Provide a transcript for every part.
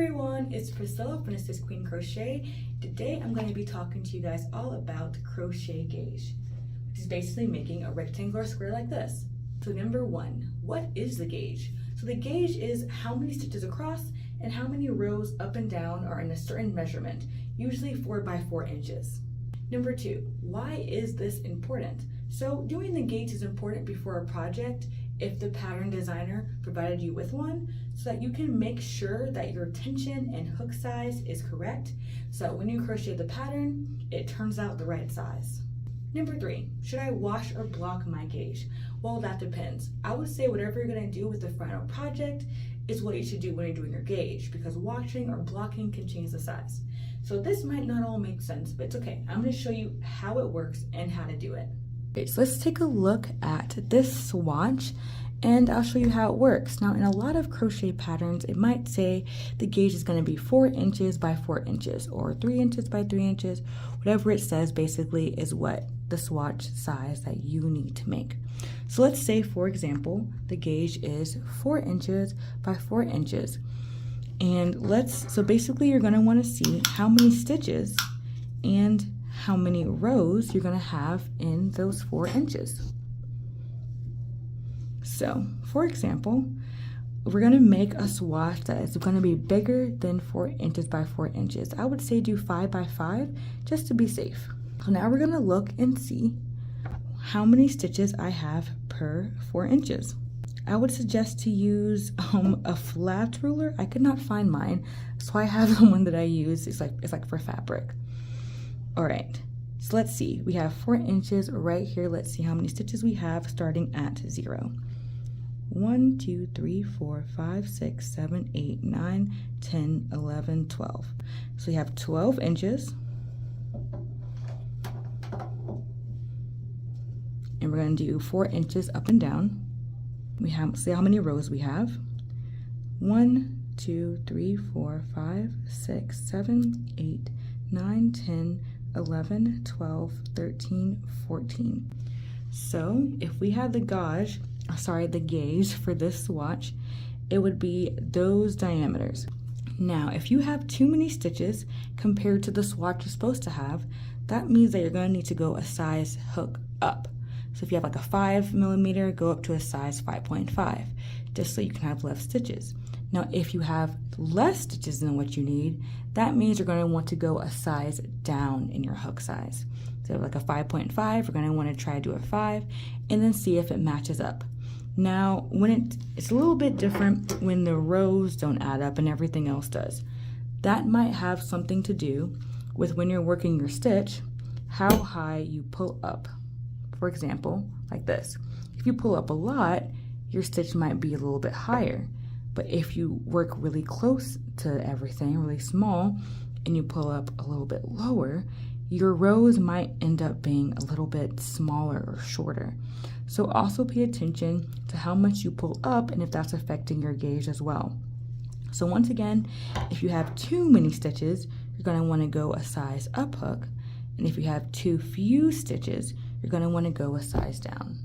everyone, it's Priscilla from Assist Queen Crochet. Today I'm going to be talking to you guys all about the crochet gauge, which is basically making a rectangular square like this. So number one, what is the gauge? So the gauge is how many stitches across and how many rows up and down are in a certain measurement, usually 4 by 4 inches. Number two, why is this important? So doing the gauge is important before a project if the pattern designer provided you with one, so that you can make sure that your tension and hook size is correct, so that when you crochet the pattern, it turns out the right size. Number three, should I wash or block my gauge? Well, that depends. I would say whatever you're gonna do with the final project is what you should do when you're doing your gauge, because washing or blocking can change the size. So this might not all make sense, but it's okay. I'm gonna show you how it works and how to do it. Okay, so let's take a look at this swatch and I'll show you how it works. Now in a lot of crochet patterns, it might say the gauge is going to be 4 inches by 4 inches or 3 inches by 3 inches. Whatever it says basically is what the swatch size that you need to make. So let's say, for example, the gauge is 4 inches by 4 inches. And so basically you're going to want to see how many stitches and how many rows you're going to have in those 4 inches. So, for example, we're going to make a swatch that is going to be bigger than 4 inches by 4 inches. I would say do 5 by 5 just to be safe. So now we're going to look and see how many stitches I have per 4 inches. I would suggest to use a flat ruler. I could not find mine, so I have the one that I use. It's like for fabric. All right, so let's see. We have 4 inches right here. Let's see how many stitches we have starting at 0. 1, 2, 3, 4, 5, 6, 7, 8, 9, 10, 11, 12. So we have 12 inches. And we're going to do 4 inches up and down. We have, see how many rows we have. 1, 2, 3, 4, 5, 6, 7, 8, 9, 10, 11, 12, 13, 14. So if we had the gauge for this swatch, it would be those diameters. Now, if you have too many stitches compared to the swatch you're supposed to have, that means that you're going to need to go a size hook up. So if you have like a 5 millimeter, go up to a size 5.5, just so you can have less stitches. Now, if you have less stitches than what you need, that means you're going to want to go a size down in your hook size. So like a 5.5, we're going to want to try to do a 5 and then see if it matches up. Now, when it's a little bit different when the rows don't add up and everything else does. That might have something to do with when you're working your stitch, how high you pull up. For example, like this. If you pull up a lot, your stitch might be a little bit higher. But if you work really close to everything, really small, and you pull up a little bit lower, your rows might end up being a little bit smaller or shorter. So also pay attention to how much you pull up and if that's affecting your gauge as well. So once again, if you have too many stitches, you're going to want to go a size up hook. And if you have too few stitches, you're going to want to go a size down.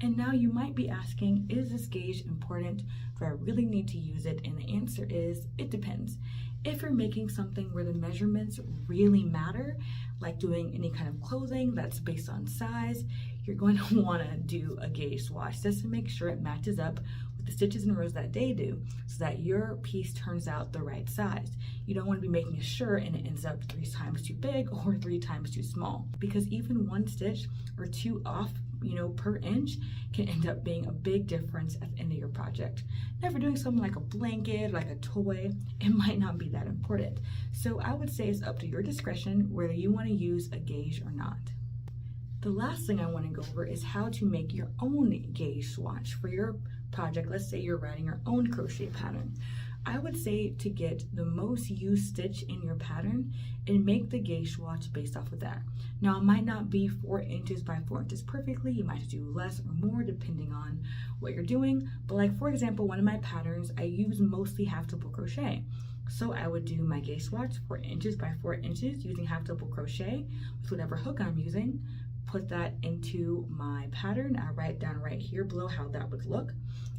And now you might be asking, is this gauge important? Do I really need to use it? And the answer is, it depends. If you're making something where the measurements really matter, like doing any kind of clothing that's based on size, you're going to want to do a gauge swatch just to make sure it matches up with the stitches and rows that they do, so that your piece turns out the right size. You don't want to be making a shirt and it ends up 3 times too big or 3 times too small, because even 1 stitch or 2 off, per inch can end up being a big difference at the end of your project. Now, if you're doing something like a blanket, like a toy, it might not be that important. So I would say it's up to your discretion whether you want to use a gauge or not. The last thing I want to go over is how to make your own gauge swatch for your project. Let's say you're writing your own crochet pattern. I would say to get the most used stitch in your pattern and make the gauge swatch based off of that. Now, it might not be 4 inches by 4 inches perfectly. You might do less or more depending on what you're doing. But like, for example, one of my patterns, I use mostly half double crochet. So I would do my gauge swatch 4 inches by 4 inches using half double crochet with whatever hook I'm using. put that into my pattern. I write down right here below how that would look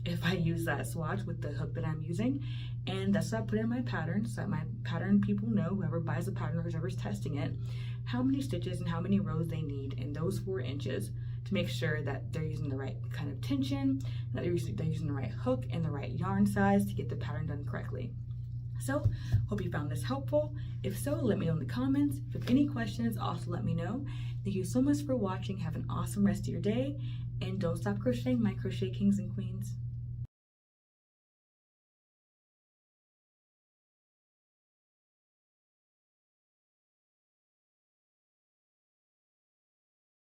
if I use that swatch with the hook that I'm using. And that's what I put in my pattern, so that my pattern people know, whoever buys the pattern or whoever's testing it, how many stitches and how many rows they need in those 4 inches to make sure that they're using the right kind of tension, that they're using the right hook and the right yarn size to get the pattern done correctly. So, hope you found this helpful. If so, let me know in the comments. If you have any questions, also let me know. Thank you so much for watching. Have an awesome rest of your day, and don't stop crocheting, my crochet kings and queens.